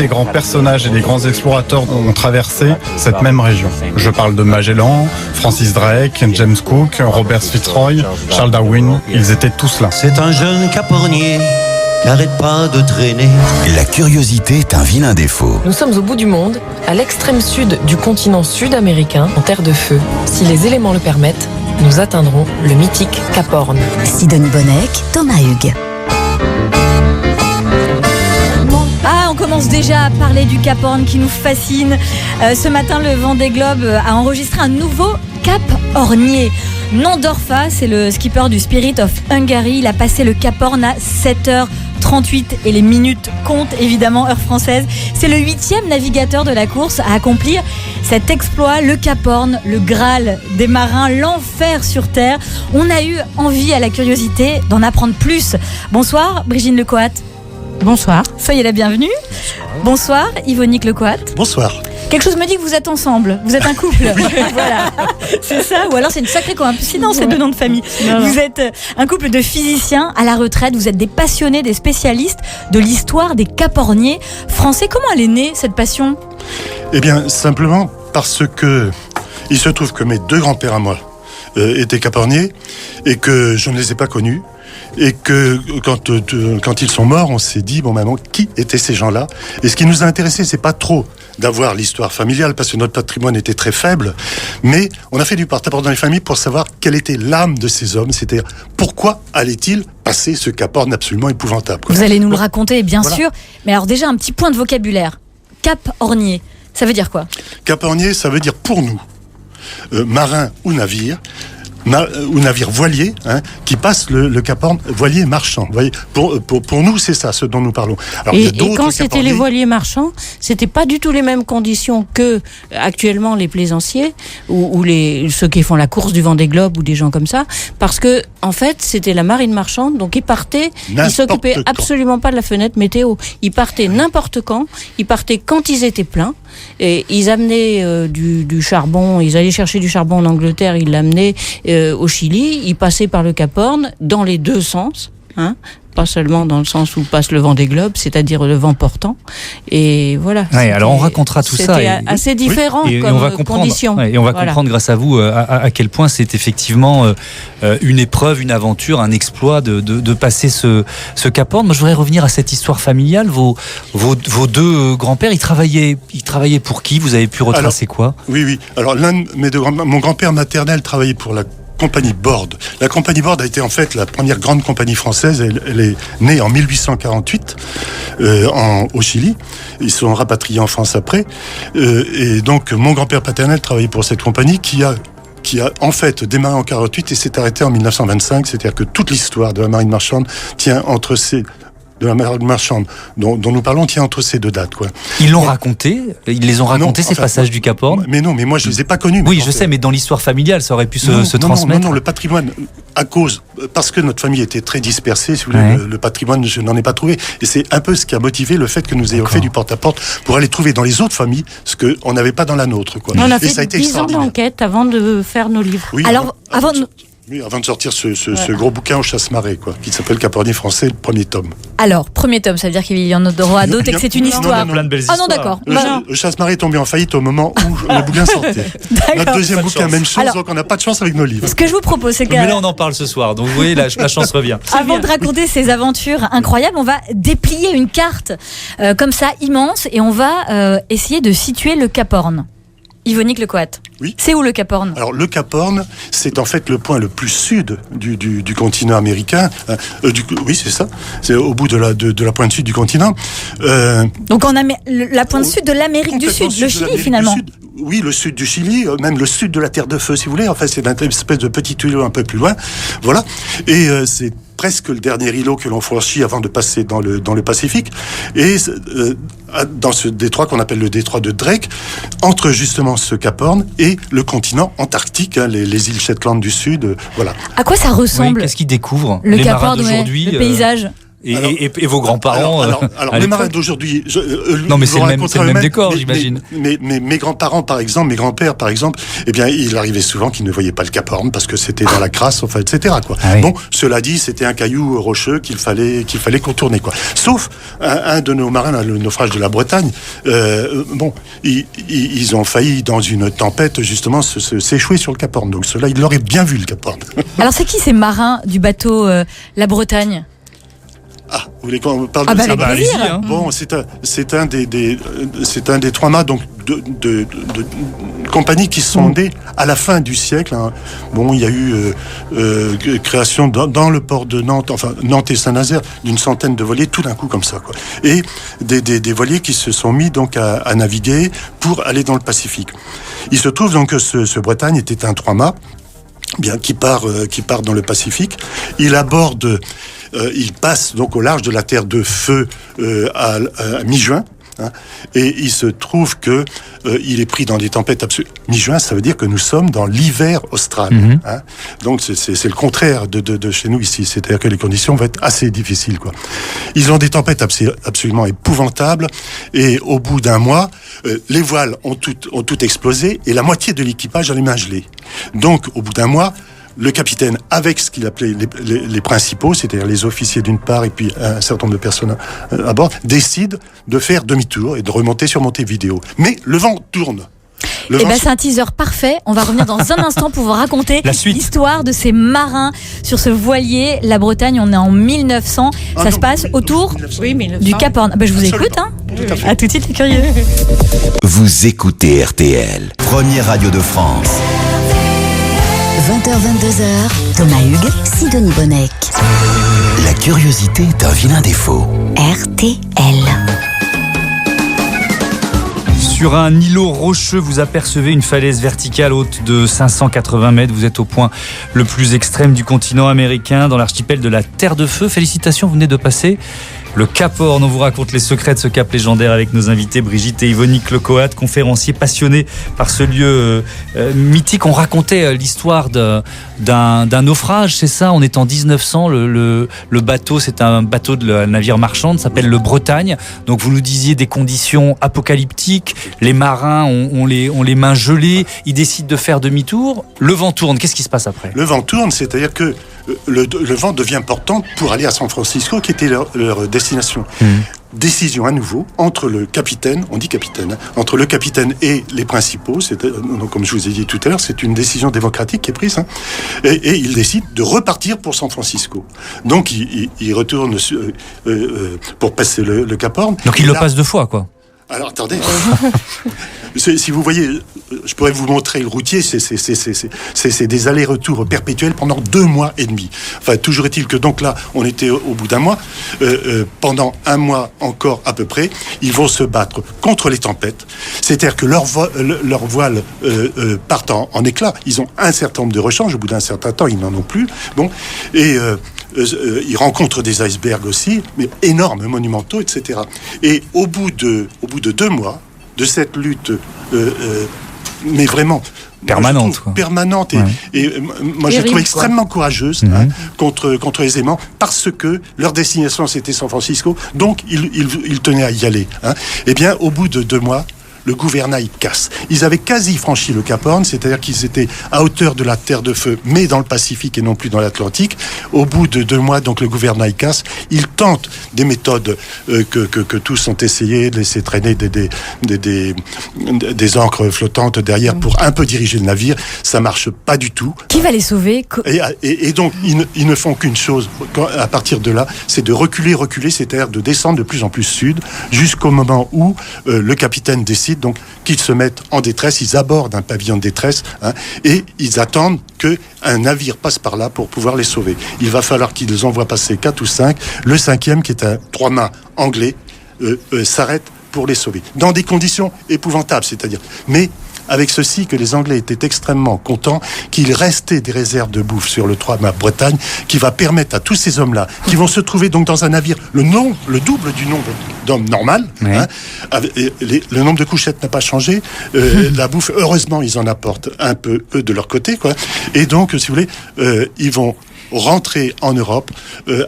les grands personnages et les grands explorateurs ont traversé cette même région. Je parle de Magellan, Francis Drake, James Cook, Robert Fitzroy, Charles Darwin, ils étaient tous là. C'est un jeune capornier qui n'arrête pas de traîner. La curiosité est un vilain défaut. Nous sommes au bout du monde, à l'extrême sud du continent sud-américain, en terre de feu. Si les éléments le permettent, nous atteindrons le mythique Cap Horn. Sidonie Bonnec, Thomas Hugues. On commence déjà à parler du Cap Horn qui nous fascine. Ce matin, le Vendée Globe a enregistré un nouveau Cap Hornier. Nandorfa, c'est le skipper du Spirit of Hungary. Il a passé le Cap Horn à 7h38 et les minutes comptent, évidemment, heure française. C'est le 8e navigateur de la course à accomplir cet exploit. Le Cap Horn, le Graal des marins, l'enfer sur terre. On a eu envie, à la curiosité, d'en apprendre plus. Bonsoir, Brigitte Lecoat. Bonsoir. Soyez la bienvenue. Bonsoir, Yvonique Lecoat. Bonsoir. Quelque chose me dit que vous êtes ensemble, vous êtes un couple. Voilà, c'est ça. Ou alors c'est une sacrée coïncidence, ces deux noms de famille. Non. Vous êtes un couple de physiciens à la retraite, vous êtes des passionnés, des spécialistes de l'histoire des caporniers français. Comment elle est née, cette passion ? Eh bien, simplement parce que il se trouve que mes deux grands-pères à moi étaient caporniers et que je ne les ai pas connus. Et que quand ils sont morts, on s'est dit, bon maintenant, qui étaient ces gens-là ? Et ce qui nous a intéressé, c'est pas trop d'avoir l'histoire familiale, parce que notre patrimoine était très faible, mais on a fait du porte-à-porte dans les familles pour savoir quelle était l'âme de ces hommes, c'est-à-dire pourquoi allait-il passer ce Cap Horn absolument épouvantable, quoi. Vous allez nous le raconter, bien sûr, mais alors déjà un petit point de vocabulaire. Cap Hornier, ça veut dire quoi ? Cap Hornier, ça veut dire pour nous, marins ou navires, ou navire voilier, qui passe le Cap Horn, voilier marchand. Vous voyez, pour nous, c'est ça, ce dont nous parlons. Alors, et quand c'était les voiliers marchands, c'était pas du tout les mêmes conditions que actuellement les plaisanciers ou ceux qui font la course du Vendée Globe ou des gens comme ça, parce que en fait, c'était la marine marchande, donc ils partaient, ils s'occupaient absolument pas de la fenêtre météo. Ils partaient n'importe quand, ils partaient quand ils étaient pleins. Et ils amenaient du charbon, ils allaient chercher du charbon en Angleterre, ils l'amenaient au Chili, ils passaient par le Cap Horn dans les deux sens, pas seulement dans le sens où passe le Vendée Globe, c'est-à-dire le vent portant. Et voilà. Ouais, alors on racontera tout ça. C'était assez différent comme condition. Et on va comprendre grâce à vous à quel point c'est effectivement une épreuve, une aventure, un exploit de passer ce Cap Horn. Moi, je voudrais revenir à cette histoire familiale. Vos deux grands-pères, ils travaillaient pour qui ? Vous avez pu retracer quoi ? Oui. Alors mon grand-père maternel travaillait pour la Compagnie Borde. La Compagnie Borde a été en fait la première grande compagnie française. Elle est née en 1848 au Chili. Ils sont rapatriés en France après. Et donc mon grand-père paternel travaillait pour cette compagnie qui a en fait démarré en 48 et s'est arrêté en 1925. C'est-à-dire que toute l'histoire de la marine marchande tient entre de la marine marchande dont nous parlons tient entre ces deux dates, quoi. Ils les ont racontés, ces passages du Cap Horn. Mais moi je les ai pas connus. Oui, je sais, mais dans l'histoire familiale, ça aurait pu se transmettre. Non, le patrimoine, parce que notre famille était très dispersée, si vous voulez, le patrimoine, je n'en ai pas trouvé. Et c'est un peu ce qui a motivé le fait que nous ayons fait du porte-à-porte pour aller trouver dans les autres familles ce qu'on n'avait pas dans la nôtre, quoi. On a fait 10 ans d'enquête avant de faire nos livres. Oui, alors, avant de sortir ce gros bouquin au Chasse-Marée, quoi, qui s'appelle Cap Hornier français, le premier tome. Alors, premier tome, ça veut dire qu'il y en aura d'autres et que c'est une histoire. Plein de belles histoires. Ah non, d'accord. Le Chasse-Marée est tombé en faillite au moment où le bouquin sortait. Notre deuxième bouquin, même chose, donc on n'a pas de chance avec nos livres. Ce que je vous propose, c'est que... Mais là, on en parle ce soir, donc vous voyez, la chance revient. Avant de raconter ces aventures incroyables, on va déplier une carte comme ça, immense, et on va essayer de situer le Cap Horn. Yvonique Lecoat. Oui. C'est où le Cap Horn ? Alors le Cap Horn, c'est en fait le point le plus sud du continent américain. Oui, c'est ça. C'est au bout de la pointe sud du continent. Donc la pointe sud de l'Amérique du Sud, le Chili finalement. Oui, le sud du Chili, même le sud de la Terre de Feu, si vous voulez. En fait, c'est une espèce de petit îlot un peu plus loin. Voilà. Et c'est presque le dernier îlot que l'on franchit avant de passer dans le Pacifique. Et dans ce détroit qu'on appelle le détroit de Drake, entre justement ce Cap Horn et le continent antarctique, les îles Shetland du Sud, voilà. À quoi ça ressemble ? Qu'est-ce qu'ils découvrent le les Cap marins Horn, d'aujourd'hui, le paysage. Et vos grands-parents. Alors les marins d'aujourd'hui. Non, mais c'est le même décor, j'imagine. Mais mes grands-parents, par exemple, mes grands-pères, par exemple, eh bien, il arrivait souvent qu'ils ne voyaient pas le Cap Horn parce que c'était dans la crasse, enfin, etc. Quoi. Ah oui. Bon, cela dit, c'était un caillou rocheux qu'il fallait contourner, quoi. Sauf un de nos marins, là, le naufrage de la Bretagne. Ils ont failli dans une tempête justement s'échouer sur le Cap Horn. Donc cela, ils l'auraient bien vu le Cap Horn. Alors c'est qui ces marins du bateau La Bretagne? Ah, vous voulez qu'on parle de ça? Avec plaisir. Allez-y, hein. Bon, c'est un des trois mâts donc de compagnies qui sont nées à la fin du siècle. Hein. Bon, il y a eu création dans le port de Nantes, enfin Nantes et Saint-Nazaire, d'une centaine de voiliers tout d'un coup comme ça, quoi. Et des voiliers qui se sont mis donc à naviguer pour aller dans le Pacifique. Il se trouve donc que ce Bretagne était un trois-mâts, bien qui part dans le Pacifique. Il aborde. Il passe donc au large de la Terre de Feu à mi-juin. Hein, et il se trouve que il est pris dans des tempêtes absolues. Mi-juin, ça veut dire que nous sommes dans l'hiver austral. Hein, donc c'est le contraire de chez nous ici. C'est-à-dire que les conditions vont être assez difficiles, quoi. Ils ont des tempêtes absolument épouvantables. Et au bout d'un mois, les voiles ont tout explosé et la moitié de l'équipage a les mains gelées. Donc au bout d'un mois, le capitaine, avec ce qu'il appelait les principaux, c'est-à-dire les officiers d'une part et puis un certain nombre de personnes à bord, décide de faire demi-tour et de remonter sur Montevideo. Mais le vent tourne. C'est un teaser parfait. On va revenir dans un instant pour vous raconter l'histoire de ces marins sur ce voilier. La Bretagne, on est en 1900. Ça se passe autour du Cap Horn. Je vous écoute. Hein. À tout de suite, les curieux. Vous écoutez RTL, première radio de France. 20h-22h, Thomas Hugues, Sidonie Bonnec. La curiosité est un vilain défaut. RTL. Sur un îlot rocheux, vous apercevez une falaise verticale haute de 580 mètres. Vous êtes au point le plus extrême du continent américain, dans l'archipel de la Terre de Feu. Félicitations, vous venez de passer le Cap Horn. On vous raconte les secrets de ce cap légendaire avec nos invités Brigitte et Yvonique Lecoat, conférenciers passionnés par ce lieu mythique. On racontait l'histoire d'un naufrage, c'est ça? On est en 1900, le bateau, c'est un bateau de navire marchand, s'appelle le Bretagne. Donc vous nous disiez des conditions apocalyptiques, les marins ont les mains gelées, ils décident de faire demi-tour. Le vent tourne, qu'est-ce qui se passe après? Le vent tourne, c'est-à-dire que le vent devient portant pour aller à San Francisco, qui était leur destination. Décision à nouveau entre le capitaine, on dit capitaine, entre le capitaine et les principaux. Donc, comme je vous ai dit tout à l'heure, c'est une décision démocratique qui est prise. Hein, et il décide de repartir pour San Francisco. Donc il retourne pour passer le Cap Horn. Donc il le passe deux fois, quoi. Alors attendez, si vous voyez, je pourrais vous montrer le routier, c'est des allers-retours perpétuels pendant 2 mois et demi. Enfin, toujours est-il que donc là, on était au bout d'un mois, pendant 1 mois encore à peu près, ils vont se battre contre les tempêtes. C'est-à-dire que leurs voiles partent en éclats. Ils ont un certain nombre de rechanges, au bout d'un certain temps, ils n'en ont plus. Bon, et ils rencontrent des icebergs aussi, mais énormes, monumentaux, etc. Et au bout de 2 mois de cette lutte, mais vraiment permanente et moi je la trouve extrêmement courageuse contre les aimants, parce que leur destination c'était San Francisco, donc ils tenaient à y aller. Hein. Et bien au bout de 2 mois, le gouvernail casse. Ils avaient quasi franchi le Cap Horn, c'est-à-dire qu'ils étaient à hauteur de la Terre de Feu, mais dans le Pacifique et non plus dans l'Atlantique. Au bout de 2 mois, donc le gouvernail casse. Ils tentent des méthodes que tous ont essayé, de laisser traîner des ancres flottantes derrière pour un peu diriger le navire. Ça marche pas du tout. Qui va les sauver? Et donc, ils ne font qu'une chose, à partir de là, c'est de reculer, c'est-à-dire de descendre de plus en plus sud, jusqu'au moment où le capitaine décide donc qu'ils se mettent en détresse, ils abordent un pavillon de détresse, hein, et ils attendent qu'un navire passe par là pour pouvoir les sauver. Il va falloir qu'ils envoient passer 4 ou 5. Le 5e, qui est un 3-mâts anglais, s'arrête pour les sauver. Dans des conditions épouvantables, c'est-à-dire. Mais avec ceci, que les Anglais étaient extrêmement contents qu'il restait des réserves de bouffe sur le 3-mâts Bretagne, qui va permettre à tous ces hommes-là, qui vont se trouver donc dans un navire, le double du nombre d'hommes normal, hein, le nombre de couchettes n'a pas changé, la bouffe, heureusement, ils en apportent un peu, eux, de leur côté, quoi. Et donc, si vous voulez, ils vont rentrer en Europe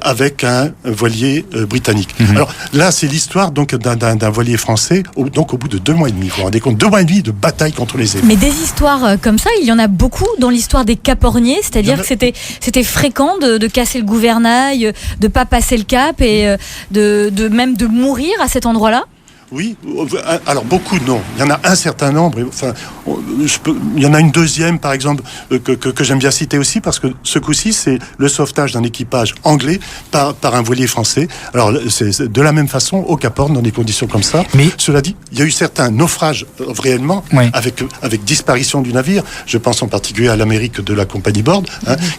avec un voilier britannique. Alors là, c'est l'histoire donc d'un voilier français, donc au bout de 2 mois et demi. Vous vous rendez compte, 2 mois et demi de bataille contre les ennemis. Mais des histoires comme ça, il y en a beaucoup dans l'histoire des caporniers, c'est-à-dire que c'était fréquent de casser le gouvernail, de pas passer le cap et même de mourir à cet endroit-là. Oui, alors beaucoup non. Il y en a un certain nombre. Enfin, il y en a une deuxième, par exemple, que j'aime bien citer aussi, parce que ce coup-ci, c'est le sauvetage d'un équipage anglais par un voilier français. Alors, c'est de la même façon au Cap Horn, dans des conditions comme ça. Mais cela dit, il y a eu certains naufrages réellement, avec disparition du navire. Je pense en particulier à l'Amérique de la compagnie Bord,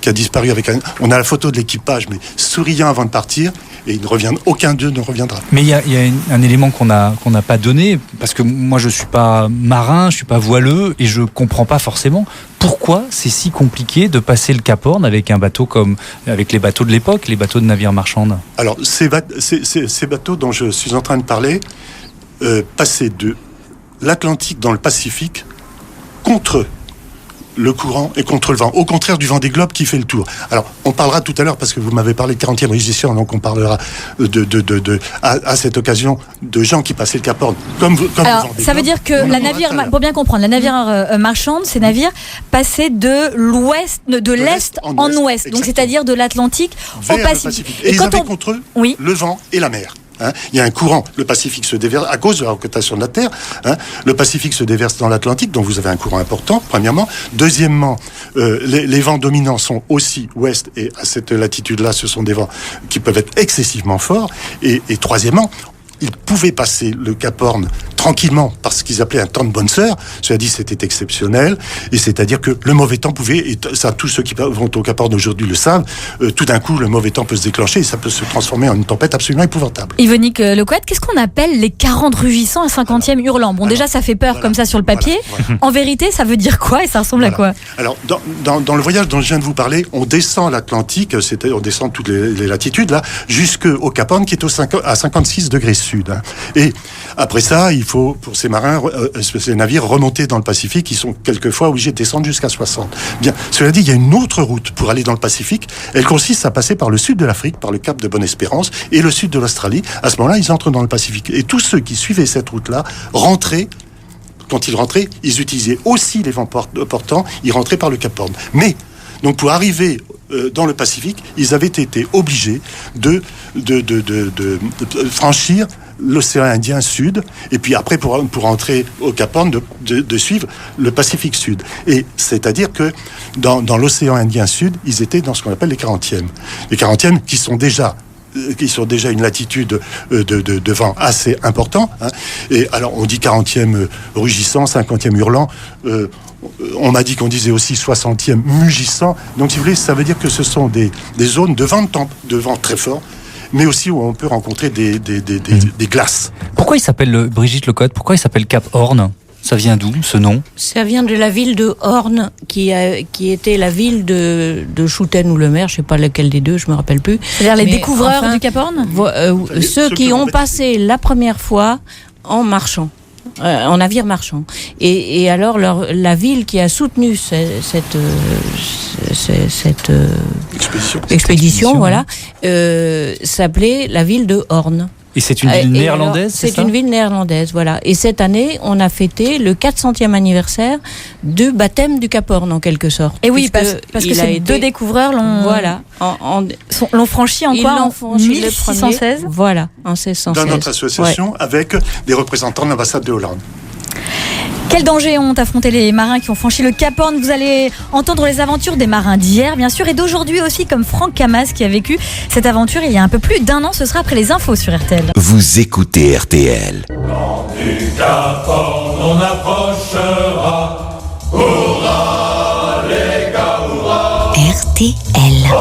qui a disparu avec on a la photo de l'équipage, mais souriant avant de partir, et aucun d'eux ne reviendra. Mais il y a un élément qu'on n'a pas donné, parce que moi je suis pas marin, je suis pas voileux, et je comprends pas forcément pourquoi c'est si compliqué de passer le Cap Horn avec un bateau comme avec les bateaux de l'époque, les bateaux de navires marchands. Alors ces bateaux dont je suis en train de parler passaient de l'Atlantique dans le Pacifique contre le courant et contre le vent, au contraire du Vendée Globe qui fait le tour. Alors, on parlera tout à l'heure, parce que vous m'avez parlé de 40e régisseur, donc on parlera à cette occasion de gens qui passaient le Cap Horn, comme alors, ça veut dire que la navire, pour bien comprendre, la navire marchande, ces navires passaient de l'est en ouest, donc c'est-à-dire de l'Atlantique au Pacifique. Et ils avaient contre eux le vent et la mer. Il y a un courant, le Pacifique se déverse, à cause de la rotation de la Terre, le Pacifique se déverse dans l'Atlantique, donc vous avez un courant important, premièrement. Deuxièmement, les vents dominants sont aussi ouest, et à cette latitude-là, ce sont des vents qui peuvent être excessivement forts. Et troisièmement, ils pouvaient passer le Cap Horn tranquillement, parce qu'ils appelaient un temps de bonne sœur. Cela dit, c'était exceptionnel, et c'est-à-dire que le mauvais temps pouvait, et ça, tous ceux qui vont au Cap Horn aujourd'hui le savent, tout d'un coup, le mauvais temps peut se déclencher, et ça peut se transformer en une tempête absolument épouvantable. Yvonique Lecouette, qu'est-ce qu'on appelle les 40 rugissants et 50e hurlants? Bon, déjà, ça fait peur comme ça sur le papier. En vérité, ça veut dire quoi, et ça ressemble à quoi? Alors, dans le voyage dont je viens de vous parler, on descend l'Atlantique, on descend toutes les latitudes, là, jusqu'au Cap Horn, qui est à 56 degrés sud. Et après ça, il faut, pour ces marins, ces navires, remonter dans le Pacifique. Ils sont quelquefois obligés de descendre jusqu'à 60. Bien, cela dit, il y a une autre route pour aller dans le Pacifique. Elle consiste à passer par le sud de l'Afrique, par le Cap de Bonne-Espérance, et le sud de l'Australie. À ce moment-là, ils entrent dans le Pacifique. Et tous ceux qui suivaient cette route-là rentraient. Quand ils rentraient, ils utilisaient aussi les vents portants. Ils rentraient par le Cap Horn. Mais donc, pour arriver dans le Pacifique, ils avaient été obligés de franchir l'océan Indien Sud, et puis après, pour entrer au Cap Horn, de suivre le Pacifique Sud. Et c'est-à-dire que dans l'océan Indien Sud, ils étaient dans ce qu'on appelle les 40e. Les 40e qui sont déjà une latitude de vent assez important. Et alors, on dit 40e rugissant, 50e hurlant. On m'a dit qu'on disait aussi 60e mugissant. Donc, si vous voulez, ça veut dire que ce sont des zones de vent très fort, mais aussi où on peut rencontrer des glaces. Pourquoi il s'appelle, Brigitte Lecouette, pourquoi il s'appelle Cap Horn? Ça vient d'où, ce nom? Ça vient de la ville de Horn, qui était la ville de Schouten ou Le Maire, je ne sais pas lequel des deux, je ne me rappelle plus. C'est-à-dire les découvreurs du Cap Horn? Ceux qui ont passé la première fois en marchand. En navire marchand. Et alors la ville qui a soutenu cette expédition, voilà, s'appelait la ville de Horn. Et c'est une ville néerlandaise, c'est ça ? C'est une ville néerlandaise, voilà. Et cette année, on a fêté le 400e anniversaire du baptême du Cap Horn, en quelque sorte. Et oui, parce que ces deux découvreurs l'ont franchi en quoi ? En 1616 ? Voilà, en 1616. Dans notre association, avec des représentants de l'ambassade de Hollande. Quels dangers ont affronté les marins qui ont franchi le Cap Horn? Vous allez entendre les aventures des marins d'hier, bien sûr, et d'aujourd'hui aussi, comme Franck Camas qui a vécu cette aventure il y a un peu plus d'1 an. Ce sera après les infos sur RTL. Vous écoutez RTL. Quand du Cap Horn on approchera, hurrah les gars, hurrah. RTL.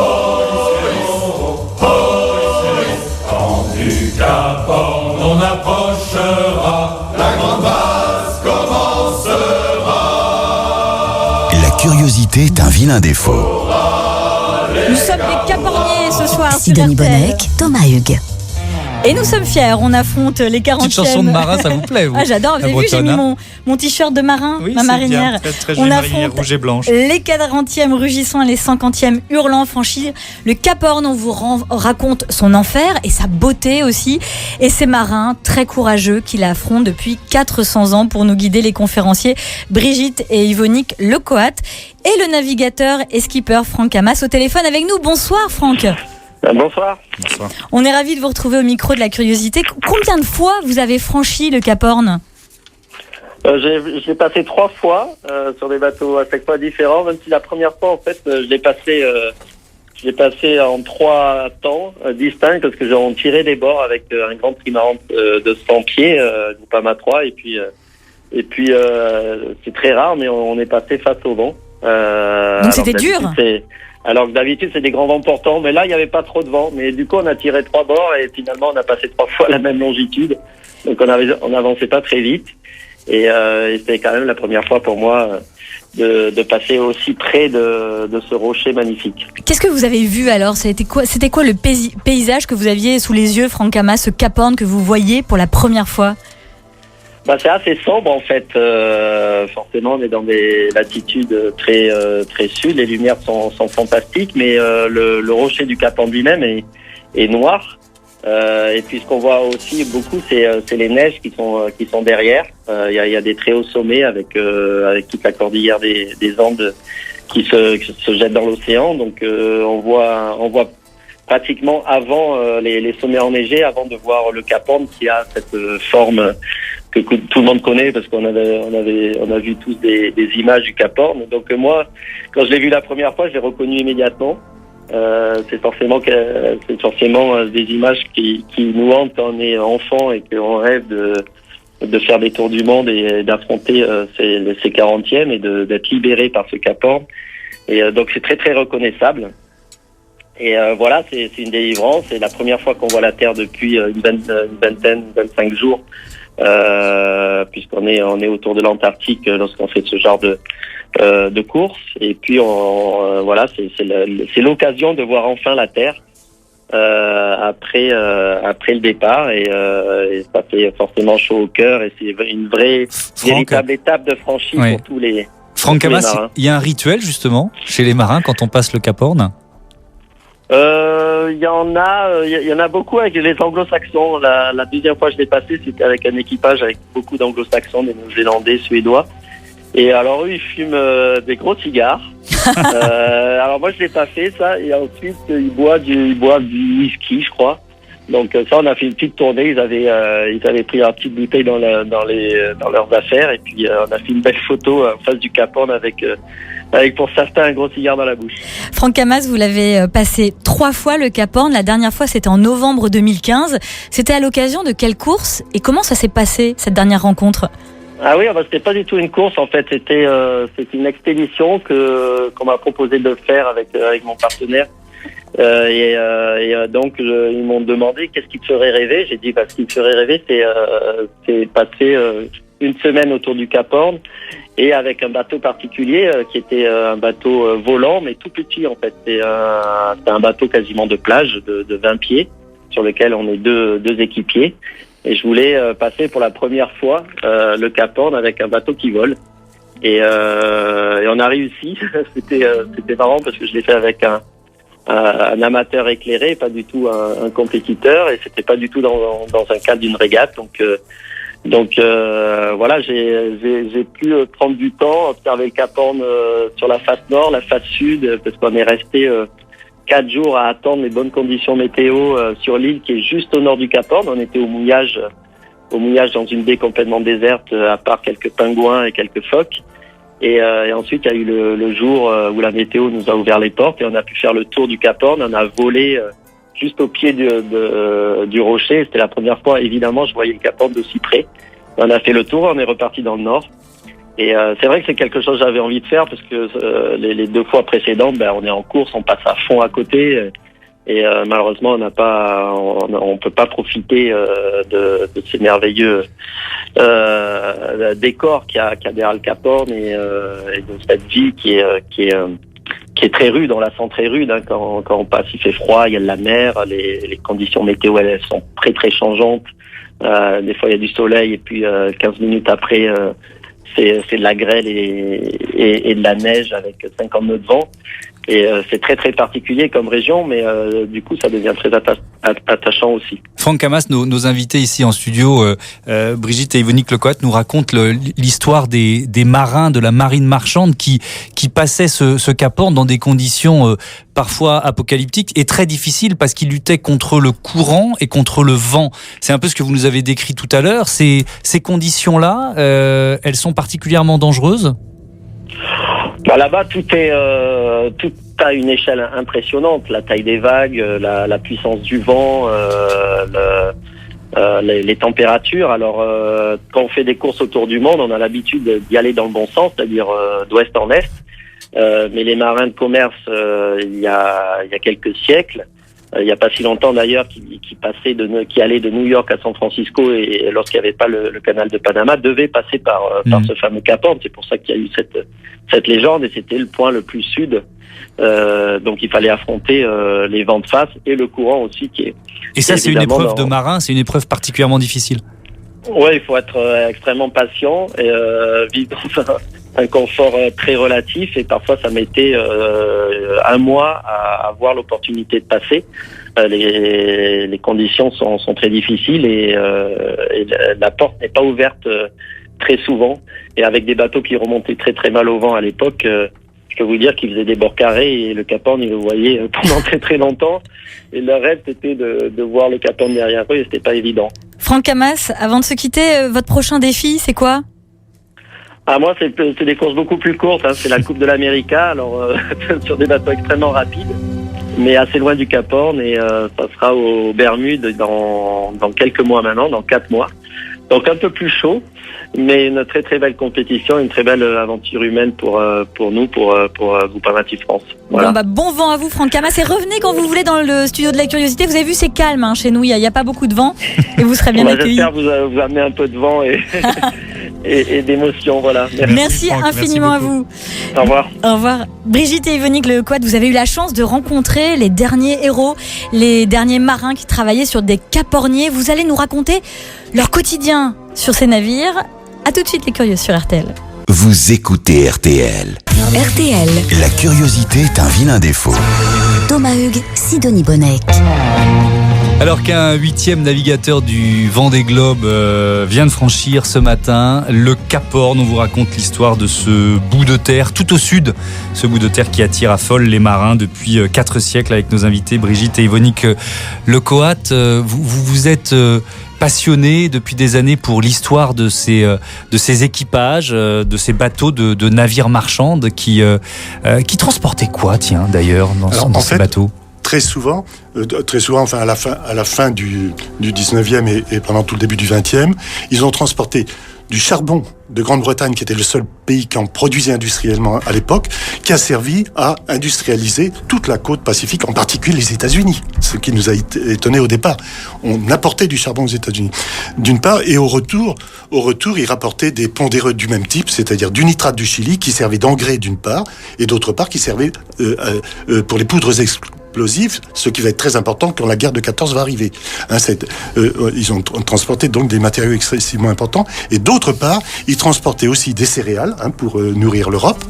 Quand du Cap Horn on approchera, la grande base commencera. La curiosité est un vilain défaut. Nous sommes les Caporniers ce soir. Sidonie Bonnec, Thomas Hugues. Et nous sommes fiers, on affronte les 40e. Petite chanson de marin, ça vous plaît, vous? Ah, j'adore, vous avez vu, j'ai mis mon t-shirt de marin, Oui, ma c'est marinière. bien, très, très On jolie marinière affronte rouge et blanche. les 40e rugissants et les 50e hurlants, franchir le Cap Horn. On vous raconte son enfer et sa beauté aussi. Et ces marins très courageux qui l'affrontent depuis 400 ans. Pour nous guider, les conférenciers Brigitte et Yvonique Lecoat et le navigateur et skipper Franck Hamas au téléphone avec nous. Bonsoir Franck. Bonsoir. Bonsoir. On est ravis de vous retrouver au micro de la curiosité. Combien de fois vous avez franchi le Cap Horn ? J'ai passé 3 fois sur des bateaux à chaque fois différents, même si la première fois, en fait, je l'ai passé en 3 temps distincts parce que on tirait des bords avec un grand trimaran de 100 pieds, Groupama 3, et puis c'est très rare, mais on est passé face au vent. Donc c'était dur. Alors que d'habitude, c'est des grands vents portants, mais là, il n'y avait pas trop de vent. Mais du coup, on a tiré 3 bords et finalement, on a passé 3 fois la même longitude. Donc, on n'avançait pas très vite. Et c'était quand même la première fois pour moi de passer aussi près de ce rocher magnifique. Qu'est-ce que vous avez vu alors ? C'était quoi le paysage que vous aviez sous les yeux, Franck Hamas, ce Cap Horn que vous voyez pour la première fois ? C'est assez sombre en fait. Forcément, on est dans des latitudes très sud. Les lumières sont fantastiques, mais le rocher du Cap Horn lui-même est noir. Et puis ce qu'on voit aussi beaucoup, c'est les neiges qui sont derrière. Il y a des très hauts sommets avec toute la cordillère des Andes qui se jettent dans l'océan. Donc on voit pratiquement avant les sommets enneigés, avant de voir le Cap Horn qui a cette forme que tout le monde connaît parce qu'on a vu tous des images du Cap Horn. Donc moi, quand je l'ai vu la première fois, je l'ai reconnu immédiatement. C'est forcément des images qui nous hantent quand on est enfant et qu'on rêve de faire des tours du monde et d'affronter ces 40e et d'être libéré par ce Cap Horn. Et donc c'est très très reconnaissable. Et voilà, c'est une délivrance. C'est la première fois qu'on voit la Terre depuis une vingtaine, 25 jours. Puisqu'on est autour de l'Antarctique lorsqu'on fait ce genre de course. Et puis voilà, c'est l'occasion de voir enfin la Terre après le départ et ça fait forcément chaud au cœur et c'est une véritable étape de franchise pour tous les Franck Hamas, il y a un rituel justement chez les marins quand on passe le Cap Horn. Il y en a beaucoup avec les anglo-saxons. La deuxième fois que je l'ai passé, c'était avec un équipage avec beaucoup d'anglo-saxons, des néo-zélandais, suédois. Et alors eux, ils fument des gros cigares. Alors moi, je l'ai pas fait ça. Et ensuite, ils boivent du whisky, je crois. Donc ça, on a fait une petite tournée. Ils avaient pris une petite bouteille dans leurs affaires. Et puis on a fait une belle photo en face du Cap Horn avec pour certains un gros cigare dans la bouche. Franck Hamas, vous l'avez passé 3 fois le Cap Horn. La dernière fois, c'était en novembre 2015. C'était à l'occasion de quelle course et comment ça s'est passé, cette dernière rencontre ? Ah oui, c'était pas du tout une course en fait. C'était une expédition qu'on m'a proposé de faire avec mon partenaire. Donc ils m'ont demandé qu'est-ce qui te ferait rêver. J'ai dit ce qui me ferait rêver, c'est passer une semaine autour du Cap Horn. Et avec un bateau particulier qui était un bateau volant, mais tout petit en fait. C'est un bateau quasiment de plage de 20 pieds sur lequel on est deux équipiers. Et je voulais passer pour la première fois le Cap Horn avec un bateau qui vole. Et on a réussi. C'était marrant parce que je l'ai fait avec un amateur éclairé, pas du tout un compétiteur, et c'était pas du tout dans un cadre d'une régate. Donc voilà, j'ai pu prendre du temps, observer le Cap Horn sur la face nord, la face sud, parce qu'on est resté 4 jours à attendre les bonnes conditions météo sur l'île qui est juste au nord du Cap Horn. On était au mouillage dans une baie complètement déserte, à part quelques pingouins et quelques phoques. Et ensuite, il y a eu le jour où la météo nous a ouvert les portes et on a pu faire le tour du Cap Horn. On a volé juste au pied du rocher. C'était la première fois, évidemment, je voyais le Cap Horn d'aussi près. On a fait le tour, on est reparti dans le nord. Et c'est vrai que c'est quelque chose que j'avais envie de faire parce que les 2 fois précédentes, on est en course, on passe à fond à côté. Et malheureusement, on peut pas profiter de ces merveilleux décors qu'il y a derrière le Cap Horn et de cette vie qui est qui est très rude, on la sent très rude, hein, quand on passe, il fait froid, il y a de la mer, les conditions météo elles sont très très changeantes. Des fois il y a du soleil et puis 15 minutes après c'est de la grêle et de la neige avec 50 nœuds de vent. Et c'est très très particulier comme région, mais du coup ça devient très attachant aussi. Franck Camas, nos invités ici en studio, Brigitte et Yvonique Lecoat, nous racontent l'histoire des marins de la marine marchande qui passaient ce Cap Horn dans des conditions parfois apocalyptiques et très difficiles parce qu'ils luttaient contre le courant et contre le vent. C'est un peu ce que vous nous avez décrit tout à l'heure. Ces conditions-là, elles sont particulièrement dangereuses ? Là-bas, tout a une échelle impressionnante. La taille des vagues, la puissance du vent, les températures. Alors, quand on fait des courses autour du monde, on a l'habitude d'y aller dans le bon sens, c'est-à-dire d'ouest en est. Mais les marins de commerce, il y a quelques siècles, il n'y a pas si longtemps d'ailleurs, qui allaient de New York à San Francisco et lorsqu'il n'y avait pas le canal de Panama, devaient passer par ce fameux Cap Horn. C'est pour ça qu'il y a eu cette légende et c'était le point le plus sud. Donc il fallait affronter les vents de face et le courant aussi qui est. Et ça, c'est une épreuve de marin, c'est une épreuve particulièrement difficile. Ouais, il faut être extrêmement patient et vivre dans un confort très relatif et parfois ça mettait un mois à avoir l'opportunité de passer. Les conditions sont très difficiles et la porte n'est pas ouverte très souvent et avec des bateaux qui remontaient très très mal au vent à l'époque, je peux vous dire qu'ils faisaient des bords carrés et le Cap Horn ils le voyaient pendant très très longtemps et leur rêve c'était de voir le Cap Horn derrière eux et c'était pas évident. Franck Camas, avant de se quitter, votre prochain défi c'est quoi ? Moi, c'est des courses beaucoup plus courtes. C'est la Coupe de l'América, alors sur des bateaux extrêmement rapides, mais assez loin du Cap Horn, et ça sera aux Bermudes dans quelques mois maintenant, dans 4 mois. Donc un peu plus chaud, mais une très très belle compétition, une très belle aventure humaine pour nous, pour Groupama Team France. Voilà. Bon vent à vous, Franck Camas, et revenez quand vous voulez dans le studio de la curiosité. Vous avez vu, c'est calme chez nous, il y a pas beaucoup de vent, et vous serez bien accueillis. J'espère vous amener un peu de vent et d'émotion, voilà. Merci Franck, infiniment à vous. Au revoir. Au revoir. Brigitte et Yvonique Lecoat, vous avez eu la chance de rencontrer les derniers héros, les derniers marins qui travaillaient sur des caporniers. Vous allez nous raconter leur quotidien sur ces navires. À tout de suite les curieux sur RTL. Vous écoutez RTL. RTL. La curiosité est un vilain défaut. Thomas Hugues, Sidonie Bonnec. Alors qu'un 8e navigateur du Vendée Globe vient de franchir ce matin le Cap Horn, on vous raconte l'histoire de ce bout de terre tout au sud, ce bout de terre qui attire à folle les marins depuis 4 siècles avec nos invités Brigitte et Yvonique Lecoat. Vous êtes passionné depuis des années pour l'histoire de ces équipages, de ces bateaux de navires marchands qui transportaient quoi, tiens, d'ailleurs, dans ces bateaux ? Très souvent, enfin à la fin du 19e et pendant tout le début du 20e, ils ont transporté du charbon de Grande-Bretagne, qui était le seul pays qui en produisait industriellement à l'époque, qui a servi à industrialiser toute la côte pacifique, en particulier les États-Unis, ce qui nous a étonné au départ. On apportait du charbon aux États-Unis, d'une part, et au retour, ils rapportaient des pondéreux du même type, c'est-à-dire du nitrate du Chili, qui servait d'engrais d'une part, et d'autre part, qui servait pour les poudres explosifs, ce qui va être très important quand la guerre de 14 va arriver. Ils ont transporté donc des matériaux excessivement importants, et d'autre part, ils transportaient aussi des céréales pour nourrir l'Europe.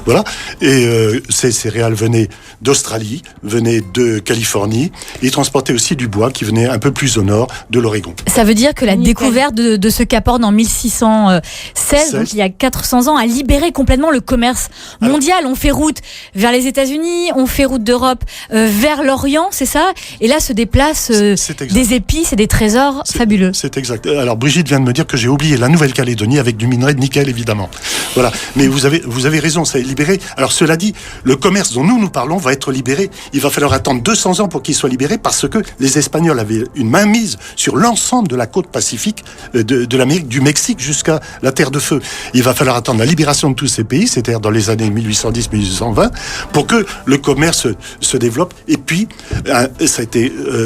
Voilà. Et ces céréales venaient d'Australie, venaient de Californie. Ils transportaient aussi du bois qui venait un peu plus au nord de l'Oregon. Ça veut dire que la découverte de ce Cap Horn en 1616, donc il y a 400 ans, a libéré complètement le commerce mondial. On fait route vers les États-Unis, on fait route d'Europe vers l'Orient, c'est ça ? Et là se déplacent des épices et des trésors fabuleux. C'est exact. Alors Brigitte vient de me dire que j'ai oublié la Nouvelle-Calédonie avec du minerai de nickel, évidemment. Voilà. Mais vous avez raison, ça est libéré. Alors cela dit, le commerce dont nous parlons va être libéré. Il va falloir attendre 200 ans pour qu'il soit libéré parce que les Espagnols avaient une mainmise sur l'ensemble de la côte pacifique de l'Amérique, du Mexique jusqu'à la Terre de Feu. Il va falloir attendre la libération de tous ces pays, c'est-à-dire dans les années 1810-1820, pour que le commerce se développe Et puis,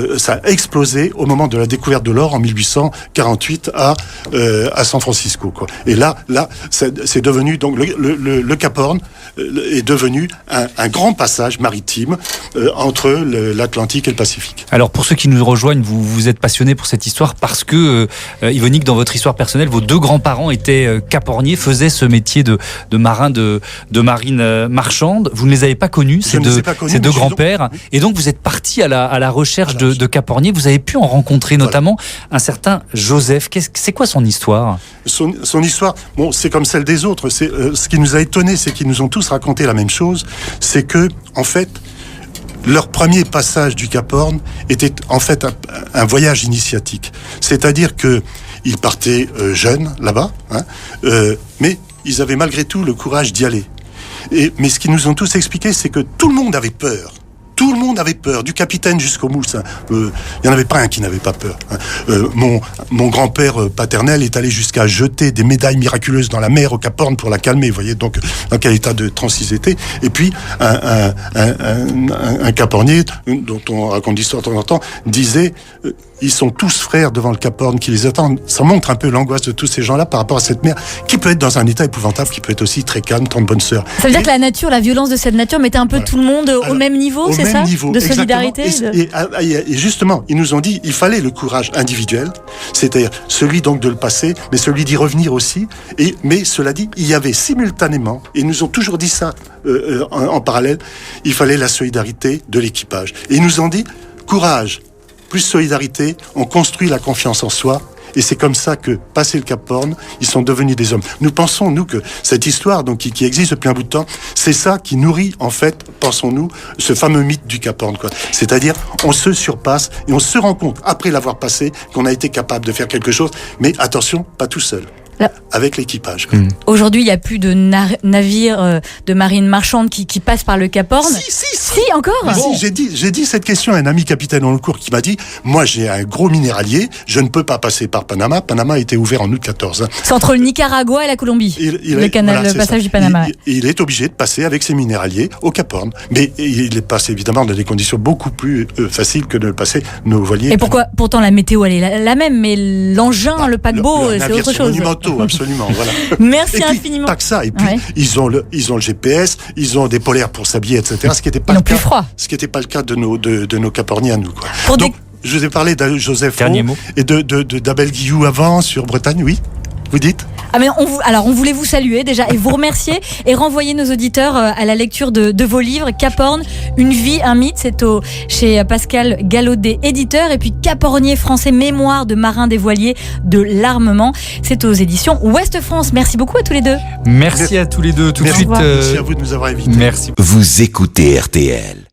ça a explosé au moment de la découverte de l'or en 1848 à San Francisco, quoi. Et là, c'est devenu, donc, le Cap Horn est devenu un grand passage maritime entre l'Atlantique et le Pacifique. Alors, pour ceux qui nous rejoignent, vous êtes passionné pour cette histoire parce que, Yvonique, dans votre histoire personnelle, vos deux grands-parents étaient caporniers, faisaient ce métier de marin de marine marchande. Vous ne les avez pas connus, ces deux grands-pères. Oui. Et donc, vous êtes parti à la recherche de caporniers. Vous avez pu en rencontrer notamment un certain Joseph. C'est quoi son histoire ? Son histoire, bon, c'est comme celle des autres. Ce qui nous a étonnés, c'est qu'ils nous ont tous raconté la même chose. C'est que, en fait, leur premier passage du Cap Horn était en fait un voyage initiatique. C'est-à-dire que ils partaient jeunes là-bas, mais ils avaient malgré tout le courage d'y aller. Mais ce qu'ils nous ont tous expliqué, c'est que tout le monde avait peur. Tout le monde avait peur, du capitaine jusqu'au mousse. Il n'y en avait pas un qui n'avait pas peur. Mon grand-père paternel est allé jusqu'à jeter des médailles miraculeuses dans la mer au Cap Horn pour la calmer. Vous voyez donc dans quel état de transe ils étaient. Et puis un capornier dont on raconte l'histoire de temps en temps disait ils sont tous frères devant le Cap Horn qui les attendent. Ça montre un peu l'angoisse de tous ces gens-là par rapport à cette mer qui peut être dans un état épouvantable, qui peut être aussi très calme, tant de bonne sœur. Ça veut dire que la nature, la violence de cette nature mettait un peu tout le monde au même niveau, c'est ça ? De solidarité. Et justement, ils nous ont dit il fallait le courage individuel, c'est-à-dire celui donc de le passer, mais celui d'y revenir aussi. Mais cela dit, il y avait simultanément, et ils nous ont toujours dit ça en parallèle, il fallait la solidarité de l'équipage. Et ils nous ont dit courage plus solidarité, on construit la confiance en soi. Et c'est comme ça que, passé le Cap Horn, ils sont devenus des hommes. Nous pensons, nous, que cette histoire, donc, qui existe depuis un bout de temps, c'est ça qui nourrit, en fait, pensons-nous, ce fameux mythe du Cap Horn, quoi. C'est-à-dire, on se surpasse et on se rend compte, après l'avoir passé, qu'on a été capable de faire quelque chose. Mais attention, pas tout seul. Là, avec l'équipage. Aujourd'hui, il n'y a plus de navires de marine marchande qui passent par le Cap Horn. Si, encore. Bon. J'ai dit cette question à un ami capitaine en le cours qui m'a dit moi, j'ai un gros minéralier, je ne peux pas passer par Panama. Panama a été ouvert en août 14. C'est entre le Nicaragua et la Colombie. Le passage du Panama. Il est obligé de passer avec ses minéraliers au Cap Horn. Mais il est passé évidemment dans des conditions beaucoup plus faciles que de passer nos voiliers. Et pourtant, la météo, elle est la même, mais l'engin, le paquebot, c'est autre chose. Absolument, voilà. Merci et puis, infiniment. Pas que ça. Et puis, ils ont le GPS, ils ont des polaires pour s'habiller, etc. Ce qui n'était pas le cas de nos caporniers à nous, quoi. Donc, je vous ai parlé de Joseph Rowe et d'Abel Guillou avant sur Bretagne, oui. Vous dites ? Mais on voulait vous saluer déjà et vous remercier et renvoyer nos auditeurs à la lecture de vos livres. Cap Horn, une vie, un mythe, c'est chez Pascal Gallaudet, éditeur, et puis Capornier français, mémoire de marin des voiliers de l'armement. C'est aux éditions Ouest France. Merci beaucoup à tous les deux. Merci à tous les deux. Tout de suite. Merci à vous de nous avoir invités. Merci. Vous écoutez RTL.